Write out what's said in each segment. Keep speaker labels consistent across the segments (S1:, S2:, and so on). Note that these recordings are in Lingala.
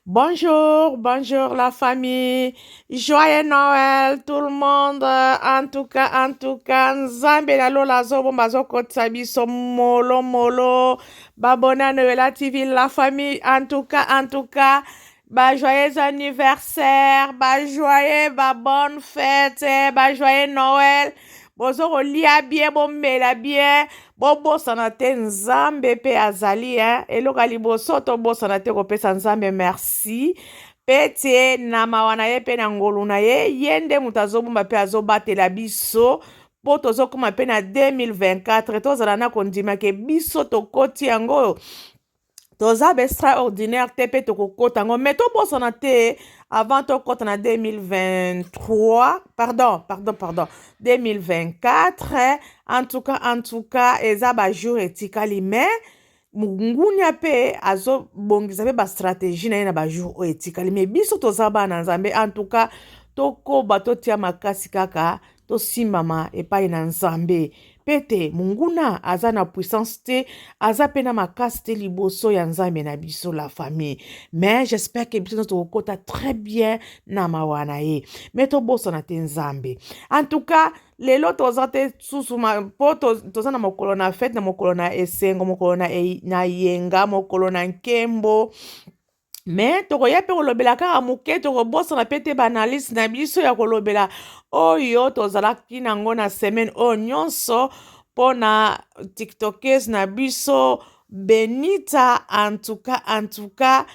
S1: Bonjour, bonjour la famille. Joyeux Noël tout le monde. En tout cas, Nzambe na lola zobo mazokotisa biso molo molo. Babona Noël TV la famille. En tout cas, bah joyeux anniversaire, bah joyeux, bah bonne fête, bah joyeux Noël. Bozo kolia bien, bomela bien. Bobosana te nzambe pe azali eloko ya liboso tobosana te kopesa nzambe merci mpe tie na mawa na ye mpe na ngolu na ye ye nde moto azobomba mpe azobatela biso mpo tozokóma mpe na 2024 tozala na kondima ke biso tokoti yango toza extraordinaire te mpe tokokota yango me tobosana te avant tokota na 2023 pardon 2024 en tout cas eza bajour etikali me mungunia mpe azobongisa mpe bastratégie na ye na bajour oyo etikali me biso toza bana nzambe en tout cas tokoba totia makasi kaka tosimbama epai na nzambe pete munguna aza na puissance te aza pe na makasi te liboso ya nzambe na biso la famille mais j'espère que biso nyonso tokokota très bien na mawa na ye me tobosana te nzambe en tout cas lelo toza te susu mpo toza na mokolo na fete na mokolo na esengo mokolo na yenga mokolo na nkembo me tokoya mpe kolobela kaka moke tokobosana mpe te baanalyse na biso ya kolobela oyo tozalaki nango na semaine oyo nyonso mpo na tiktokese na biso benita en tout cas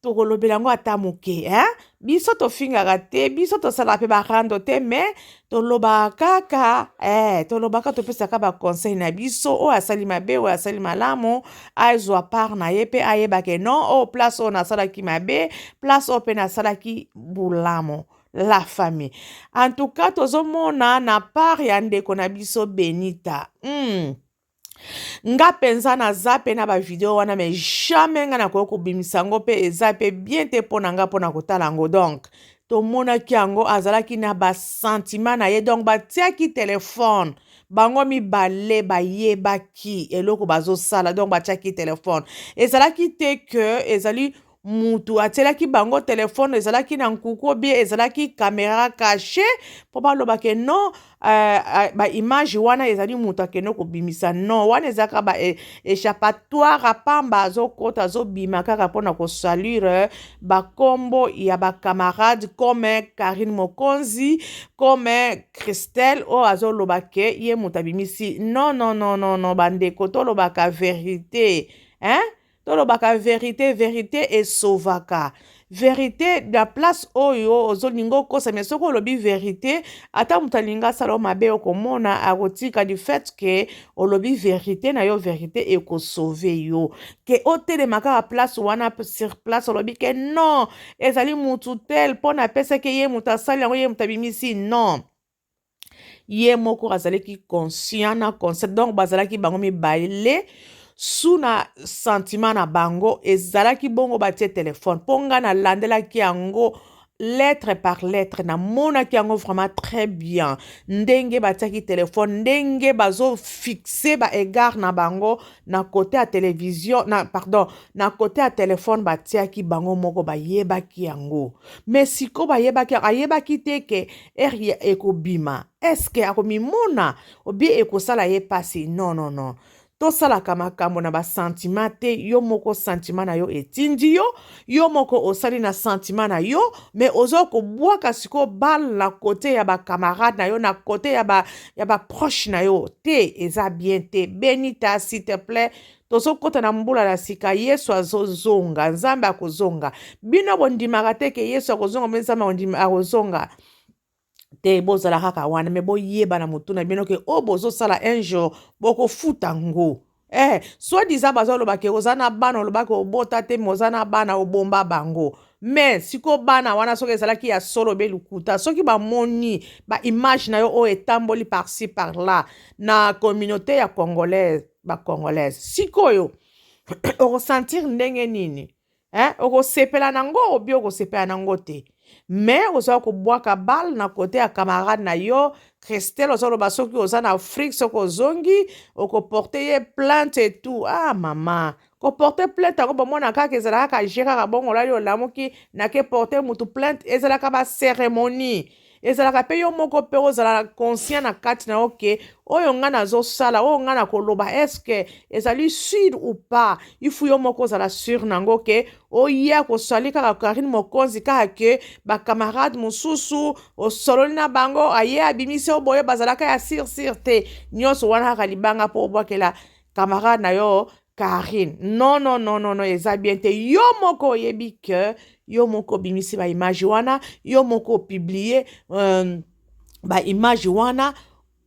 S1: tokolobela yango ata moke biso tofingaka te biso tosalaka mpe barando te me tolobaka kaka tolobaka topesaka baconseil na biso oyo asali mabe oyo asali malamu azwa part na ye mpe ayebake non oyo place oyo nasalaki mabe place oyo mpe nasalaki bulamu la famille en tout cas tozomona na part ya ndeko na biso benita nga mpenza naza mpe na bavideo wana me jamais nga nakoki kobimisa yango mpe eza mpe bien te mpo na nga mpo na kotala yango donc tomonaki yango azalaki na basentima na ye donc batiaki telefone bango mibale bayebaki eloko bazosala donc batiaki telefone ezalaki te ke ezali mutu atielaki bango telefone ezalaki na nkuku obie ezalaki kamera kashe mpo balobake non baimage wana ezali mutu akende kobimisa non wana ezalaka baéchappatoire pamba azokota azobima kaka mpona kosalure bakombo ya bakamarade comme Karine Mokonzi comme Christelle oyo azolobake ye mutu abimisi non bandeko tolobaka vérité tolobaka vérité esovaka vérité na place oyo ozolinga okosami soki olobi vérité ata moto alinga asala o mabe okomona akotika du fait ke olobi vérité na yo vérité ekosauve yo ke otelema kaka place wana sur place olobi ke non ezali mutu tel mpo napesaki ye moto asali yango ye moto abimisi non ye moko azalaki conscient na conscient donc bazalaki bango mibale suna sentiment na bango ezalaki bongo batie telefone mpo nga nalandelaki yango lettre par lettre namonaki yango vraiment très bien ndenge batiaki telefone ndenge bazofixe baégard na bango na kote ya télévision na kote ya telefone batiaki bango moko bayebaki yango mais siko bayebaki yango ayebaki te ke ere ekobima eske akomimona obie ekosala ye pasi non tosalaka makambo na basentima te yo moko sentima na yo etindi yo moko osali na sentima na yo me oza kobwaka siko bale na kote ya bakamarade na yo na kote ya baproche na yo te eza bien te benita s'il te plaît tozokota na mbula na sika yesu azozonga nzambe akozonga bino bondimaka te ke yesu akozonga mpe nzambe akozonga te bozala kaka wana me boyeba na motu na bino ke oyo bozosala un jour bokofuta ngo soi-disant bazolobake oza na bana olobaki obota te me oza na bana obomba bango me siko bana wana soki ezalaki ya solo belukuta soki bamoni baimage na yo oyo etamboli par-ci par-là na communauté ya bacongolaise sikoyo okosentir ndenge nini okosepela nango obi okosepela nango te me oza kobwaka bale na kote ya camarade na yo Christelle ozoloba soki oza na Afrique soki ozongi okoporte ye plainte et tout mama ko porter plainte yango bomona kaka ezalaka kaka gé kaka bongo olali olamuki nake porter mutu plainte ezalaka bacérémonie ezalaka mpe yo moko mpe ozala conscient na kati na yo ke oyo ngai nazosala oyo ngai nakoloba estce ezali sur ou pas ifu yo moko ozala sur nango ke oya kosali kaka Karine Mokonzi kaka ke bakamarade mosusu osololi na bango aye abimisi oyo boye bazalaka ya sir te nyonso wana kaka libanga mpo obwakela camarade na yo Karine non eza bien te yo moko oyebi ke yo moko bimisi ba image wana yo moko publier ba image wana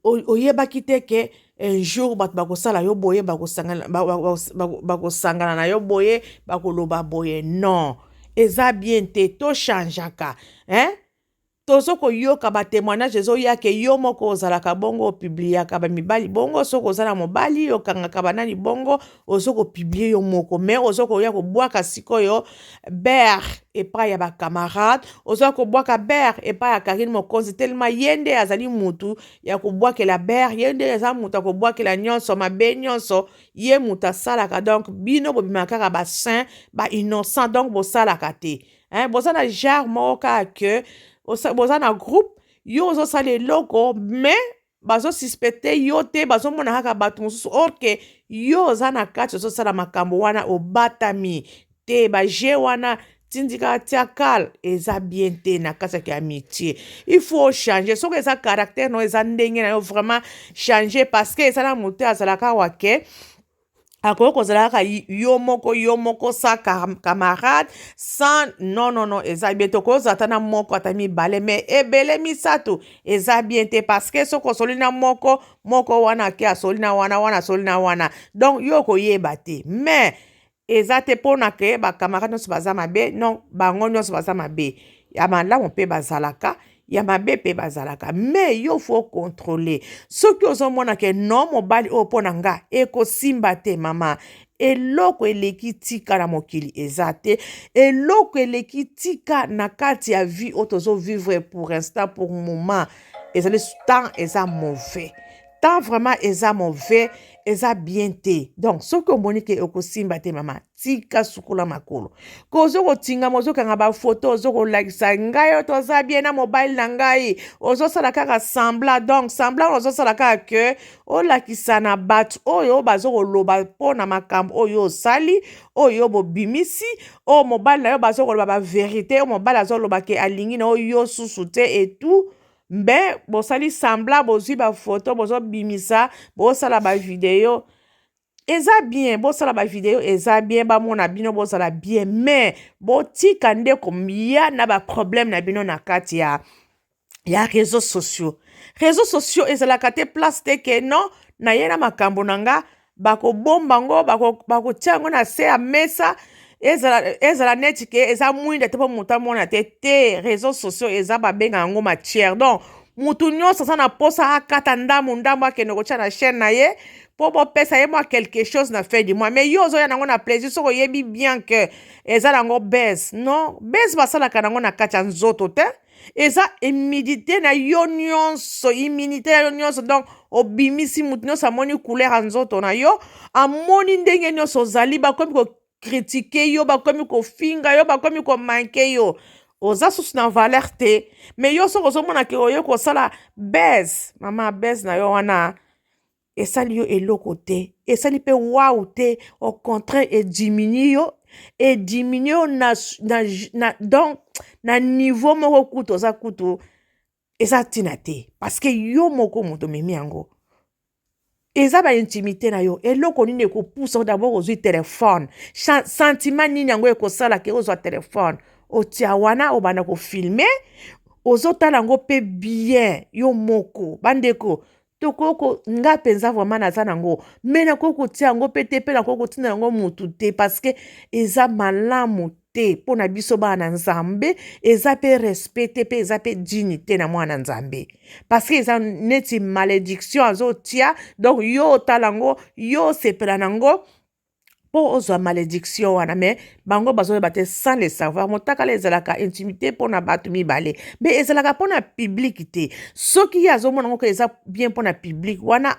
S1: oyebaki te ke un jour bato bakosala yo boye bakosangana na yo boye bakoloba boye non eza bien te tochangeaka tozoko yoka ba témoignage ezoyaka yo moko ozalaka bongo opubliaka bamibali bongo soki oza na mobali okangaka banani bongo ozoko publie yo moko me ozoko ya kobwaka sikoyo ber epai ya bakamarade ozoko kobwaka ber epai ya Karine Mokonzi telema ye nde azali mutu ya kobwakela ber ye nde aza mutu ya kobwakela nyonso mabe nyonso ye mutu asalaka donc bino bobimaka kaka basaint bainnocent donc bosalaka te boza na genre moko kaka ke boza na groupe yo ozosala eloko me bazosuspecte yo te bazomona kaka bato mosusu orke yo oza na kati ozosala makambo wana obatami te baje wana tindika tia kale eza bien te na kati ya amitié il faut changer soki eza caractère no eza ndenge na yo vraiment changer parce que eza na moto azalaka wake akoki kozala kaka yo moko sa camarade sans non eza bien te okoki ozala ata na moko ata mibale me ebele misato eza bien te parce que soki osoli na moko wana ake asoli na wana asoli na wana donc yo okoyeba te mais eza te mpona ke bakamarade nyonso baza mabe non bango nyonso baza mabe ya malamu mpe bazalaka ya mabe mpe bazalaka me yo fo contrôler soki ozomona ke non mobali oyo mpo na nga ekosimba te mama eloko eleki tika na mokili eza te eloko eleki tika na kati ya vie oyo tozovivre pour instant pour moment ezali temps eza mauvais temps vraiment eza mauvais eza bien te donc soki omoni ke okosimba te mama tika sukola makolo kozokotinga ozokanga bafoto ozokolakisa ngai oyo toza bien na mobile na ngai ozosala kaka sembla donc sembla ozosala kaka ke olakisa na bato oyo bazokoloba mpo na makambo oyo osali oyo bobimisi oyo mobile na yo bazokoloba baverité oyo mobile azoloba ke alingi na oyo susu te etout mbe bosali sembla bozwi bafoto bozobimisa bosala bavideo eza bien bosala bavideo eza bien bamona bino bozala bien mais botika ndeko ya na baproblème na bino na kati ya réseaux sociaux ezalaka te place te ke non na ye na makambo na nga bakobomba ngo bakotia yango na se ya mesa ezala neti ke eza mwinda te mpo moto amona te réseaux sociaux eza babenga yango matière donc mutu nyonso aza na posa akata ndambo akende kotia na chaîne na ye mpo bopesa ye mwa quelque chose na fin du mois mais yo ozoya nango na plaisir soki oyebi bien ke eza nango bese non bese basalaka nango na kati ya nzoto te eza immunité na yo nyonso donc obimisi mutu nyonso amoni couleur ya nzoto na yo amoni ndenge nyonso ozali bakomi kokritike yo bakomi kofinga yo bakomi komanke yo oza susu na valeur te mais yo soki ozomona ke oye kosala bese mama bese na yo wana esali yo eloko te esali mpe wau te au contraire ediminue yo donc na niveau moko kutu oza kutu eza ntina te parce que yo moko moto omemi yango eza baintimité na yo eloko nini ekopusa d'abord ozwi telefone sentiment nini yango ekosalaka ozwa telefone otia wana obanda kofilme ozotala yango mpe bien yo moko bandeko tokoko nga penza vraiment naza nango me nakoki kotia yango mpe te mpe nakoki kotinda yango mutu te parce que eza malamu te mpo na biso bana nzambe eza mpe respect te mpe eza mpe dignité na mwana nzambe parce que eza neti malédiction azotia donc yo otala yango yo osepela nango mpo ozwa malédiction wana me bango bazoyeba te sans le savoir motakala ezalaka intimité mpo na bato mibale me ezalaka mpo na publike te soki ye azomona ngo eza bien mpo na publike wana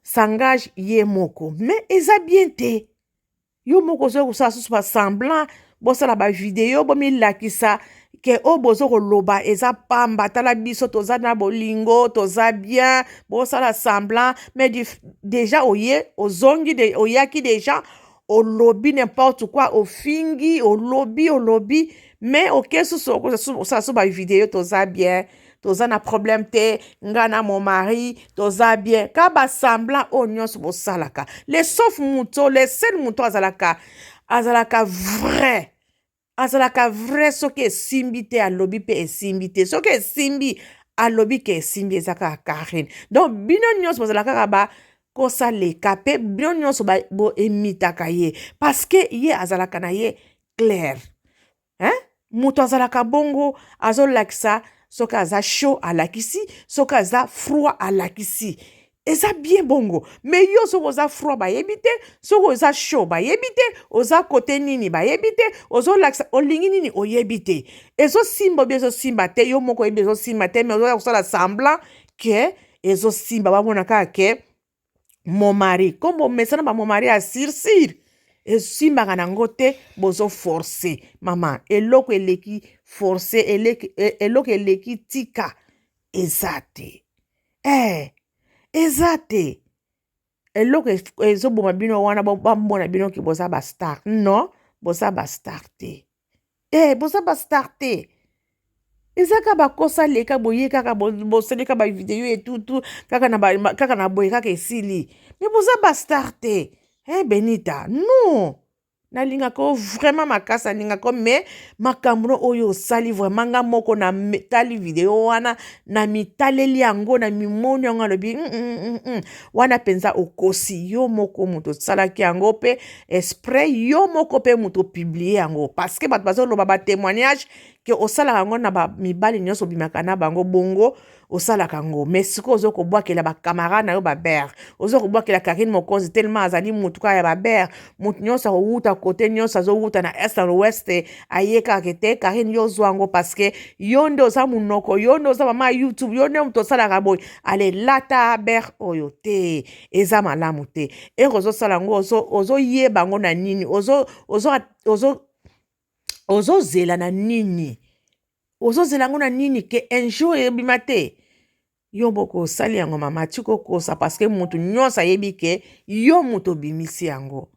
S1: s'engage ye moko me eza bien te yo moko ozo kosala susu basemblant bosala bavideo bomilakisa ke o bozo koloba eza pamba tala biso toza na bolingo toza bien bosala semblant mais déjà oyaki déjà olobi n'importe quoi ofingi olobi mais oke susu osala so bavideo toza bien toza na problème te nga na mon mari toza bien ka basemblant oyo nyonso bosalaka le sauf moto le seul moto azalaka vrai soki esimbi te alobi mpe esimbi te soki esimbi alobi ke esimbi eza kaka Karine donc bino nyonso bozala kaka kosaleka mpe bino nyonso boemitaka ye parce que ye azalaka na ye clair moto azalaka bongo azolakisa soki aza chaud alakisi soki aza froid alakisi eza bien bongo mais yo soki oza froid bayebi te soki oza chaud bayebi te oza kote nini bayebi te ozolakisa olingi nini oyebi te ezosimba obi ezosimba te yo moko oyebi ezosimba te mais ozoya kosala semblant ke ezosimba bamona kaka ke mon mari kombo mesana ba mon mari asirsir esimbaka nango te bozo force mama eloko eleki force eloko eleki tika eza te eza te eloko ezoboma bino wana bamona bino ke boza bastar non boza bastar te boza bastar te eza kaka bakosa leka boye kaka bosaleka bavideo etutu kaka na boye kaka esili mais boza bastar te Benita non nalingaka vraiment makasi nalingaka mais makambo oyo osali vraiment nga moko na tali video wana na mitaleli yango na mimoni yango alobi wana penza okosi yo moko moto osalaki yango mpe esprit yo moko mpe moto publie yango parce que bato bazoloba batémoignage ke osalaka yango na mibali nyonso obimaka na bango bongo osalaka yango mais sikoyo ozokobwakela bacamarade na yo babere ozokobwakela Karine Mokonzi tellement azali motu kaka ya babere motu nyonso akowuta kote nyonso azowuta na est na l'ouest ayekaka te Karine yo ozwa yango parce que yo nde oza monoko yo nde oza mama ya YouTube yo nde moto osalaka boye ale lata bere oyo te eza malamu te ozosala yango ozoyeba yango na nini ozozela na nini ozozela yango na nini ke un jour ebima te yo moko osali yango mama tika okosa parce que motu nyonso ayebi ke yo moto obimisi yango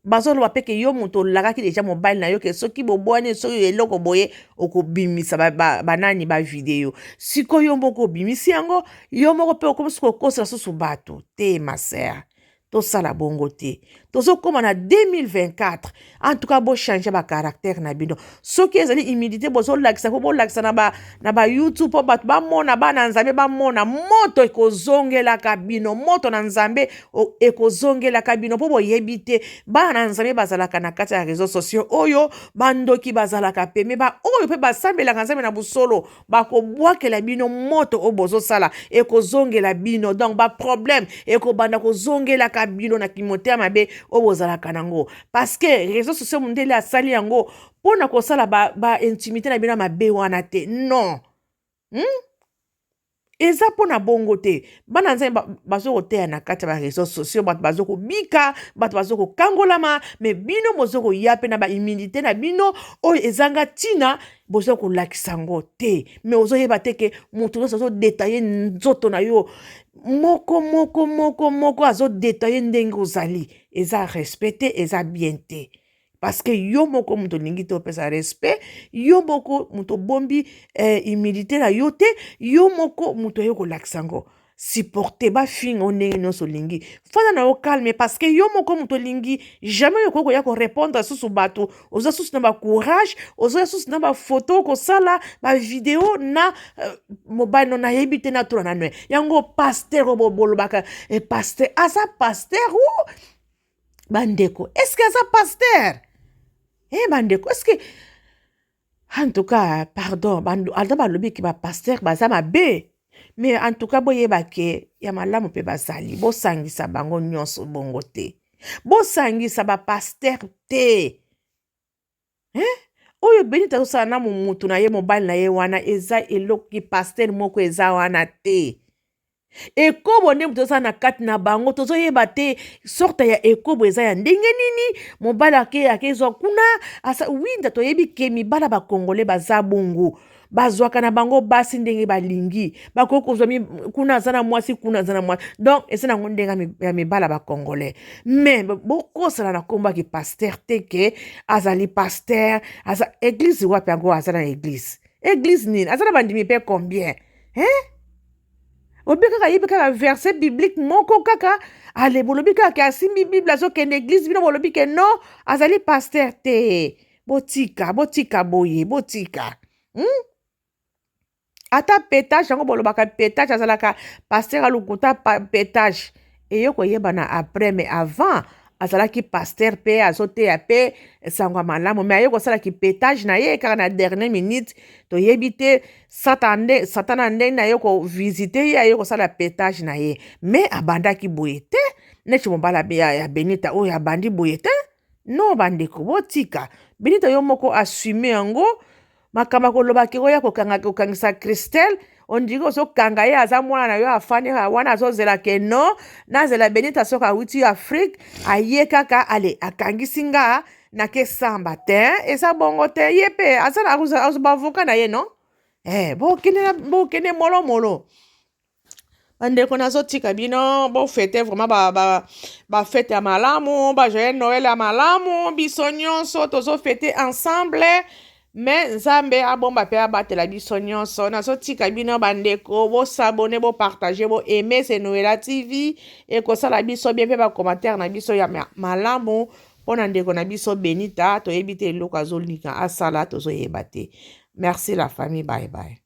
S1: bazoloba mpe ke yo moto olakaki deja mobali na yo ke soki bobwani soki eloko boye okobimisa banani bavideo sikoyo yo moko obimisi yango yo moko mpe okomisi kokosela susu bato te ma sere tosala bongo te tozokoma na 2024 en tout cas bochange bacaractère na bino soki ezali humidité bozolakisa mpo bolakisa na bayoutube mpo bato bamona bana nzambe bamona moto ekozongelaka bino moto na nzambe ekozongelaka bino mpo boyebi te bana nzambe bazalaka na kati ya réseaux sociaux oyo bandoki bazalaka peme oyo mpe basambelaka nzambe na busolo bakobwakela bino moto oyo bozosala ekozongela bino donc baproblème ekobanda kozongelaka bino na kimotema mabe oyo bozalaka nango parce que réseaux sociaux mondele asali yango mpona kosala intimité na bino mabe wana te non eza mpona bongo te bana nzambe bazokoteya na kati ya baréseaux sociaux bato bazokobika bato bazokokangolama mais bino bozokoya mpe na bahumilité na bino oyo ezanga ntina bozokolakisa yango te mais ozoyeba te ke moto nyonso azodetaye nzoto na yo moko azodetaye ndenge ozali eza respect te eza bien te parce que yo moko moto olingi te opesa respect yo moko moto bombi humilité na yo te yo moko moto oyo kolakisa yango supporte bafinga ndenge nyonso olingi fanda na yo calme parce que yo moko moto olingi jamais okoki koya korépondre susu bato oza susu na bacourage ozoya susu na bafoto kosala bavideo na mobali no nayebi te natuna nano yango paster oyo bolobaka paster aza paster o bandeko est-ce que aza paster bandeko est-ce que en tout cas pardon ata balobi ke bapaster baza mabe mais en tout cas boyeba ke ya malamu mpe bazali bosangisa bango nyonso bongo te bosangisa bapaster te oyo Benita azosala na momutu na ye mobali na ye wana eza eloki paster moko eza wana te ekobo nde toza na kati na bango tozoyeba te sorte ya ekobo eza ya ndenge nini mobali akezwa kuna winda toyebi ke mibala bakongole baza bongo bazwaka na bango basi ndenge balingi bakoki kozwa kuna aza na mwasi kuna aza na mwasi donc eza nango ndenge ya mibala bakongole me bokosala na kombaki paster te ke azali paster eglize wapi yango aza na eglize nini aza na bandimi mpe combien obi kaka yebi kaka verset biblique moko kaka ale bolobi kaka asimbi bible azokende eglize bino bolobi ke non azali paster te botika boye botika ata pétage yango bolobaka pétage azalaka paster alukuta pétage eyo koyebana après mais avant azalaki paster mpe azoteya mpe sango ya malamu me aye kosalaki pétage na ye kaka na dernière minute toyebi te satana ndenge na ye kovisite ye aye kosala pétage na ye me abandaki boye te neti mobala ya benita oyo abandi boye te no bandeko botika benita yo moko assume yango makambo kolobaki oya kokangisa Christelle ondiri ozokanga ye aza mwana na yo afani wana azozela ke no nazela benita soki awuti Afrique aye kaka ale akangisi nga nake samba te eza bongo te ye mpe aza bavoka na ye no bokende molomolo bandeko nazotika bino bofete vraiment bafete ya malamu bajoye Noël ya malamu biso nyonso tozofete ensemble me nzambe abomba mpe abatela biso nyonso nazotika bino bandeko bosabone bopartage boaime se Noela TV ekosala biso bien mpe bacommentaire na biso ya malamu mpona ndeko na biso Benita toyebi te eloko azolika asala tozoyeba te merci la famille bye bye